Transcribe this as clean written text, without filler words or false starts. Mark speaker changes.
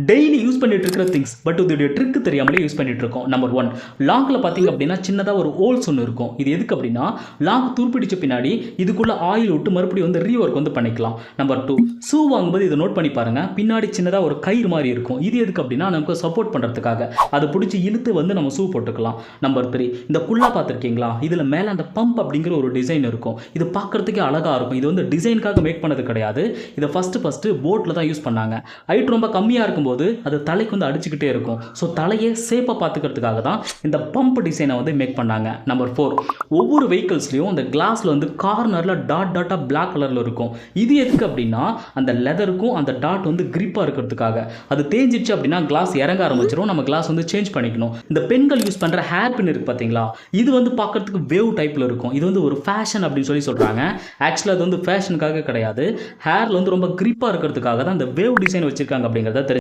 Speaker 1: Daily use பண்ணிட்டு இருக்கிற things but இதோடைய ட்ரிக் தெரியாமலே யூஸ் பண்ணிட்டு இருக்கோம். நம்பர் ஒன், லாக்ல பார்த்தீங்க அப்படின்னா சின்னதாக ஒரு ஹோல்ஸ் ஒன்று இருக்கும். இது எதுக்கு அப்படின்னா லாக் துருப்பிடிச்ச பின்னாடி இதுக்குள்ள ஆயில் விட்டு மறுபடியும் வந்து ரீஒர்க் வந்து பண்ணிக்கலாம். நம்பர் டூ, ஷூ வாங்கும்போது இதை நோட் பண்ணி பாருங்க, பின்னாடி சின்னதாக ஒரு கயிறு மாதிரி இருக்கும். இது எதுக்கு அப்படின்னா நமக்கு சப்போர்ட் பண்ணுறதுக்காக அதை பிடிச்சி இழுத்து வந்து நம்ம ஷூ போட்டுக்கலாம். நம்பர் த்ரீ, இந்த குள்ளா பார்த்துருக்கீங்களா, இதில் மேலே அந்த பம்ப் அப்படிங்கிற ஒரு டிசைன் இருக்கும். இது பார்க்கறதுக்கே அழகாக இருக்கும். இது வந்து டிசைனுக்காக மேக் பண்ணது கிடையாது. இதை ஃபஸ்ட்டு போட்டில் தான் யூஸ் பண்ணாங்க. ஹைட் ரொம்ப கம்மியாக இருக்கும்போது அது தலைக்கு வந்து அடிச்சுக்கிட்டே இருக்கும். ஸோ தலையை சேஃபாக பார்த்துக்கிறதுக்காக தான் இந்த பம்ப் டிசைனை வந்து மேக் பண்ணாங்க. நம்பர் ஃபோர், ஒவ்வொரு வெஹிக்கிள்ஸ்லையும் அந்த கிளாஸில் வந்து கார்னரில் டாட்டாக பிளாக் கலரில் இருக்கும். இது எதுக்கு அப்படின்னா அந்த லெதருக்கும் அந்த டாட் வந்து கிரிப்பாக இருக்கிறதுக்காக. அது தேஞ்சிடுச்சு அப்படின்னா கிளாஸ் இறங்க ஆரம்பிச்சிடும், நம்ம கிளாஸ் வந்து சேஞ்ச் பண்ணிக்கணும். இந்த பெண்கள் யூஸ் பண்ணுற ஹேர் பின் இருக்குது பார்த்தீங்களா, இது வந்து பார்க்கறதுக்கு வேவ் டைப்பில் இருக்கும். இது வந்து ஒரு ஃபேஷன் அப்படின்னு சொல்லி சொல்கிறாங்க. ஆக்சுவலாக அது வந்து ஃபேஷனுக்காக கிடையாது, ஹேரில் வந்து ரொம்ப கிரிப்பாக இருக்கிறதுக்காக தான் இந்த வேவ் டிசைன் வச்சுருக்காங்க அப்படிங்கிறத தெரிஞ்சு